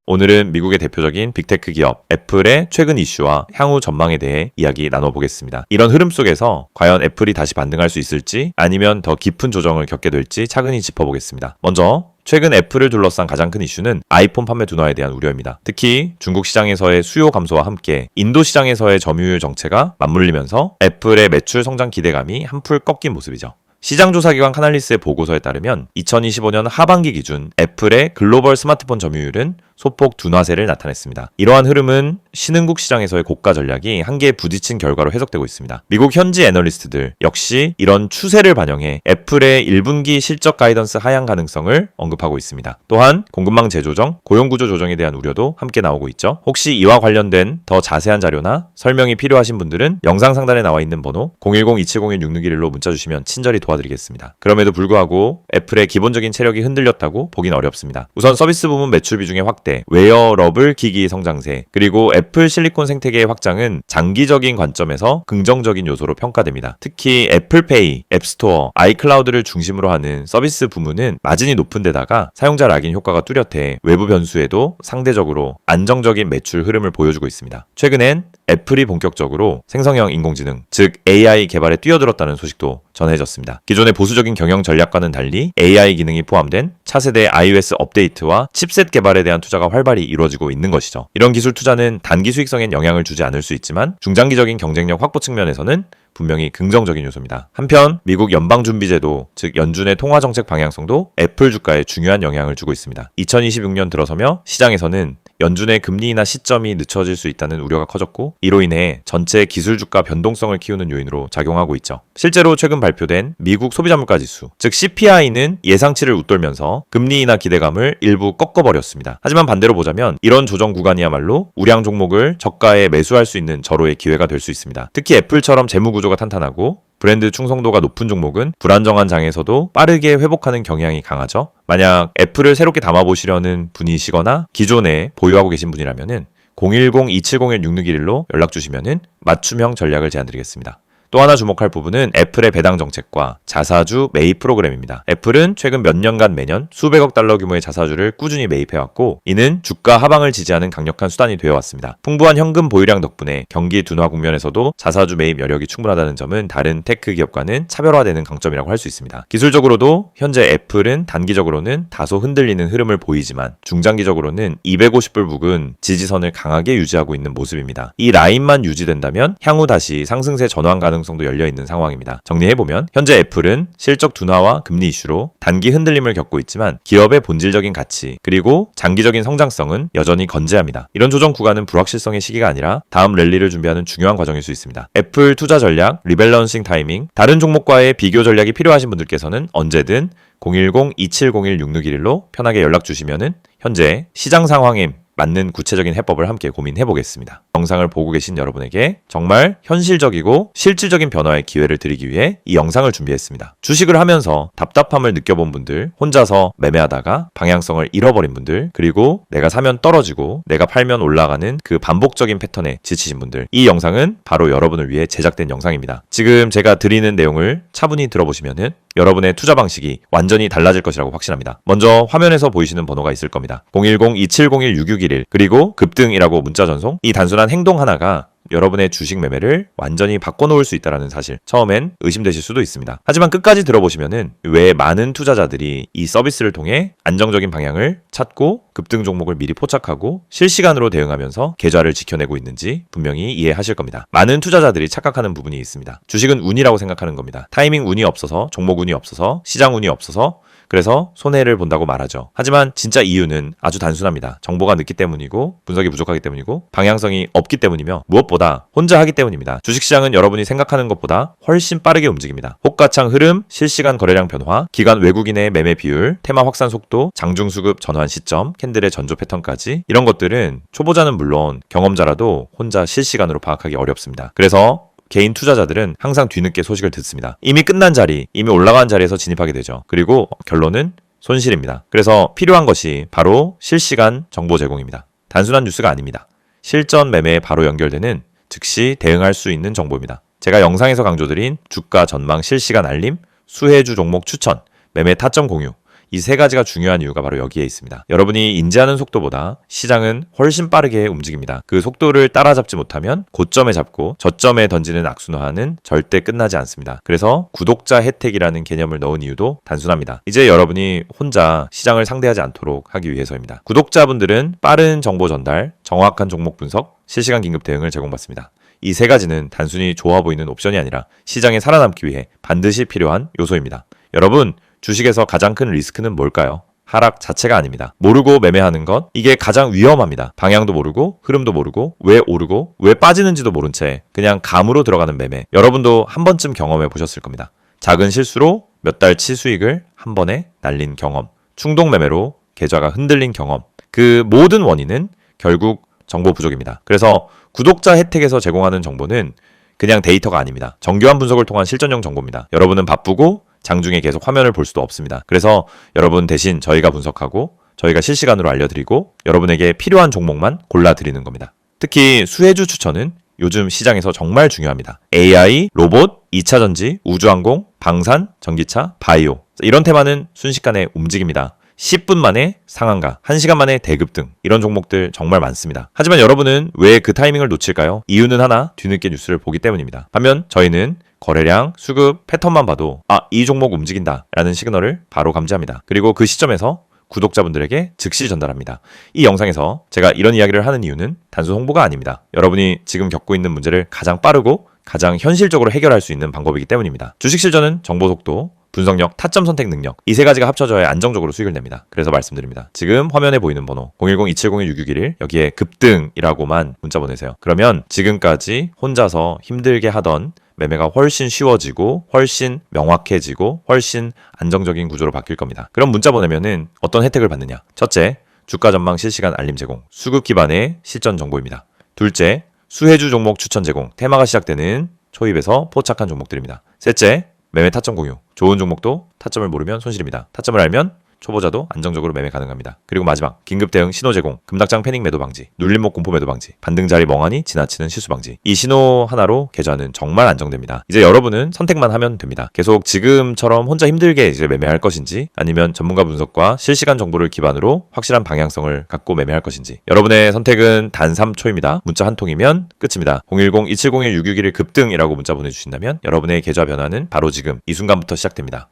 오늘은 미국의 대표적인 빅테크 기업 애플의 최근 이슈와 향후 전망에 대해 이야기 나눠보겠습니다. 이런 흐름 속에서 과연 애플이 다시 반등할 수 있을지 아니면 더 깊은 조정을 겪게 될지 차근히 짚어보겠습니다. 먼저 최근 애플을 둘러싼 가장 큰 이슈는 아이폰 판매 둔화에 대한 우려입니다. 특히 중국 시장에서의 수요 감소와 함께 인도 시장에서의 점유율 정체가 맞물리면서 애플의 매출 성장 기대감이 한풀 꺾인 모습이죠. 시장조사기관 카날리스의 보고서에 따르면 2025년 하반기 기준 애플의 글로벌 스마트폰 점유율은 소폭 둔화세를 나타냈습니다. 이러한 흐름은 신흥국 시장에서의 고가 전략이 한계에 부딪힌 결과로 해석되고 있습니다. 미국 현지 애널리스트들 역시 이런 추세를 반영해 애플의 1분기 실적 가이던스 하향 가능성을 언급하고 있습니다. 또한 공급망 재조정, 고용구조 조정에 대한 우려도 함께 나오고 있죠. 혹시 이와 관련된 더 자세한 자료나 설명이 필요하신 분들은 영상 상단에 나와 있는 번호 010-2701-6611로 문자 주시면 친절히 도와드리겠습니다. 그럼에도 불구하고 애플의 기본적인 체력이 흔들렸다고 보긴 어렵습니다. 우선 서비스 부문 매출 비중의 확대, 웨어러블 기기 성장세, 그리고 애플 실리콘 생태계의 확장은 장기적인 관점에서 긍정적인 요소로 평가됩니다. 특히 애플페이, 앱스토어, 아이클라우드를 중심으로 하는 서비스 부문은 마진이 높은 데다가 사용자 락인 효과가 뚜렷해 외부 변수에도 상대적으로 안정적인 매출 흐름을 보여주고 있습니다. 최근엔 애플이 본격적으로 생성형 인공지능, 즉 AI 개발에 뛰어들었다는 소식도 전해졌습니다. 기존의 보수적인 경영 전략과는 달리 AI 기능이 포함된 차세대 iOS 업데이트와 칩셋 개발에 대한 투자가 활발히 이루어지고 있는 것이죠. 이런 기술 투자는 단기 수익성엔 영향을 주지 않을 수 있지만 중장기적인 경쟁력 확보 측면에서는 분명히 긍정적인 요소입니다. 한편 미국 연방준비제도, 즉 연준의 통화정책 방향성도 애플 주가에 중요한 영향을 주고 있습니다. 2026년 들어서며 시장에서는 연준의 금리 인하 시점이 늦춰질 수 있다는 우려가 커졌고 이로 인해 전체 기술 주가 변동성을 키우는 요인으로 작용하고 있죠. 실제로 최근 발표된 미국 소비자물가지수, 즉 CPI는 예상치를 웃돌면서 금리 인하 기대감을 일부 꺾어버렸습니다. 하지만 반대로 보자면 이런 조정 구간이야말로 우량 종목을 저가에 매수할 수 있는 절호의 기회가 될 수 있습니다. 특히 애플처럼 재무구조가 탄탄하고 브랜드 충성도가 높은 종목은 불안정한 장에서도 빠르게 회복하는 경향이 강하죠. 만약 애플을 새롭게 담아보시려는 분이시거나 기존에 보유하고 계신 분이라면 010-2701-6611로 연락 주시면 맞춤형 전략을 제안드리겠습니다. 또 하나 주목할 부분은 애플의 배당 정책과 자사주 매입 프로그램입니다. 애플은 최근 몇 년간 매년 수백억 달러 규모의 자사주를 꾸준히 매입해왔고 이는 주가 하방을 지지하는 강력한 수단이 되어왔습니다. 풍부한 현금 보유량 덕분에 경기 둔화 국면에서도 자사주 매입 여력이 충분하다는 점은 다른 테크 기업과는 차별화되는 강점이라고 할 수 있습니다. 기술적으로도 현재 애플은 단기적으로는 다소 흔들리는 흐름을 보이지만 중장기적으로는 250불 부근 지지선을 강하게 유지하고 있는 모습입니다. 이 라인만 유지된다면 향후 다시 상승세 전환 가능성도 열려있는 상황입니다. 정리해보면 현재 애플은 실적 둔화와 금리 이슈로 단기 흔들림을 겪고 있지만 기업의 본질적인 가치 그리고 장기적인 성장성은 여전히 건재합니다. 이런 조정 구간은 불확실성의 시기가 아니라 다음 랠리를 준비하는 중요한 과정일 수 있습니다. 애플 투자 전략, 리밸런싱 타이밍, 다른 종목과의 비교 전략이 필요하신 분들께서는 언제든 010-2701-6611로 편하게 연락 주시면 현재 시장 상황에 맞는 구체적인 해법을 함께 고민해 보겠습니다. 영상을 보고 계신 여러분에게 정말 현실적이고 실질적인 변화의 기회를 드리기 위해 이 영상을 준비했습니다. 주식을 하면서 답답함을 느껴본 분들, 혼자서 매매하다가 방향성을 잃어버린 분들, 그리고 내가 사면 떨어지고 내가 팔면 올라가는 그 반복적인 패턴에 지치신 분들, 이 영상은 바로 여러분을 위해 제작된 영상입니다. 지금 제가 드리는 내용을 차분히 들어보시면은 여러분의 투자 방식이 완전히 달라질 것이라고 확신합니다. 먼저 화면에서 보이시는 번호가 있을 겁니다. 010-2701-6611 그리고 급등이라고 문자 전송. 이 단순한 행동 하나가 여러분의 주식 매매를 완전히 바꿔놓을 수 있다는 사실, 처음엔 의심되실 수도 있습니다. 하지만 끝까지 들어보시면은 왜 많은 투자자들이 이 서비스를 통해 안정적인 방향을 찾고 급등 종목을 미리 포착하고 실시간으로 대응하면서 계좌를 지켜내고 있는지 분명히 이해하실 겁니다. 많은 투자자들이 착각하는 부분이 있습니다. 주식은 운이라고 생각하는 겁니다. 타이밍 운이 없어서, 종목 운이 없어서, 시장 운이 없어서 그래서 손해를 본다고 말하죠. 하지만 진짜 이유는 아주 단순합니다. 정보가 늦기 때문이고 분석이 부족하기 때문이고 방향성이 없기 때문이며 무엇보다 혼자 하기 때문입니다. 주식시장은 여러분이 생각하는 것보다 훨씬 빠르게 움직입니다. 호가창 흐름, 실시간 거래량 변화, 기관 외국인의 매매 비율, 테마 확산 속도, 장중수급 전환 시점, 캔들의 전조 패턴까지 이런 것들은 초보자는 물론 경험자라도 혼자 실시간으로 파악하기 어렵습니다. 그래서 개인 투자자들은 항상 뒤늦게 소식을 듣습니다. 이미 끝난 자리, 이미 올라간 자리에서 진입하게 되죠. 그리고 결론은 손실입니다. 그래서 필요한 것이 바로 실시간 정보 제공입니다. 단순한 뉴스가 아닙니다. 실전 매매에 바로 연결되는 즉시 대응할 수 있는 정보입니다. 제가 영상에서 강조드린 주가 전망 실시간 알림, 수혜주 종목 추천, 매매 타점 공유, 이 세 가지가 중요한 이유가 바로 여기에 있습니다. 여러분이 인지하는 속도보다 시장은 훨씬 빠르게 움직입니다. 그 속도를 따라잡지 못하면 고점에 잡고 저점에 던지는 악순환은 절대 끝나지 않습니다. 그래서 구독자 혜택이라는 개념을 넣은 이유도 단순합니다. 이제 여러분이 혼자 시장을 상대하지 않도록 하기 위해서입니다. 구독자분들은 빠른 정보 전달, 정확한 종목 분석, 실시간 긴급 대응을 제공받습니다. 이 세 가지는 단순히 좋아 보이는 옵션이 아니라 시장에 살아남기 위해 반드시 필요한 요소입니다. 여러분, 주식에서 가장 큰 리스크는 뭘까요? 하락 자체가 아닙니다. 모르고 매매하는 것, 이게 가장 위험합니다. 방향도 모르고, 흐름도 모르고, 왜 오르고, 왜 빠지는지도 모른 채 그냥 감으로 들어가는 매매. 여러분도 한 번쯤 경험해 보셨을 겁니다. 작은 실수로 몇 달치 수익을 한 번에 날린 경험, 충동 매매로 계좌가 흔들린 경험. 그 모든 원인은 결국 정보 부족입니다. 그래서 구독자 혜택에서 제공하는 정보는 그냥 데이터가 아닙니다. 정교한 분석을 통한 실전형 정보입니다. 여러분은 바쁘고 장중에 계속 화면을 볼 수도 없습니다. 그래서 여러분 대신 저희가 분석하고 저희가 실시간으로 알려드리고 여러분에게 필요한 종목만 골라드리는 겁니다. 특히 수혜주 추천은 요즘 시장에서 정말 중요합니다. AI, 로봇, 2차전지, 우주항공, 방산, 전기차, 바이오. 이런 테마는 순식간에 움직입니다. 10분 만에 상한가, 1시간 만에 대급등, 이런 종목들 정말 많습니다. 하지만 여러분은 왜 그 타이밍을 놓칠까요? 이유는 하나, 뒤늦게 뉴스를 보기 때문입니다. 반면 저희는 거래량, 수급, 패턴만 봐도 이 종목 움직인다 라는 시그널을 바로 감지합니다. 그리고 그 시점에서 구독자분들에게 즉시 전달합니다. 이 영상에서 제가 이런 이야기를 하는 이유는 단순 홍보가 아닙니다. 여러분이 지금 겪고 있는 문제를 가장 빠르고 가장 현실적으로 해결할 수 있는 방법이기 때문입니다. 주식 실전은 정보 속도, 분석력, 타점 선택 능력, 이 세 가지가 합쳐져야 안정적으로 수익을 냅니다. 그래서 말씀드립니다. 지금 화면에 보이는 번호 010-2701-6611 여기에 급등이라고만 문자 보내세요. 그러면 지금까지 혼자서 힘들게 하던 매매가 훨씬 쉬워지고 훨씬 명확해지고 훨씬 안정적인 구조로 바뀔 겁니다. 그럼 문자 보내면은 어떤 혜택을 받느냐? 첫째, 주가 전망 실시간 알림 제공, 수급 기반의 실전 정보입니다. 둘째, 수혜주 종목 추천 제공, 테마가 시작되는 초입에서 포착한 종목들입니다. 셋째, 매매 타점 공유, 좋은 종목도 타점을 모르면 손실입니다. 타점을 알면 초보자도 안정적으로 매매 가능합니다. 그리고 마지막, 긴급 대응 신호 제공, 금닥장 패닉 매도 방지, 눌림목 공포 매도 방지, 반등 자리 멍하니 지나치는 실수 방지. 이 신호 하나로 계좌는 정말 안정됩니다. 이제 여러분은 선택만 하면 됩니다. 계속 지금처럼 혼자 힘들게 이제 매매할 것인지, 아니면 전문가 분석과 실시간 정보를 기반으로 확실한 방향성을 갖고 매매할 것인지. 여러분의 선택은 단 3초입니다. 문자 한 통이면 끝입니다. 010-2701-6611 급등이라고 문자 보내주신다면 여러분의 계좌 변화는 바로 지금 이 순간부터 시작됩니다.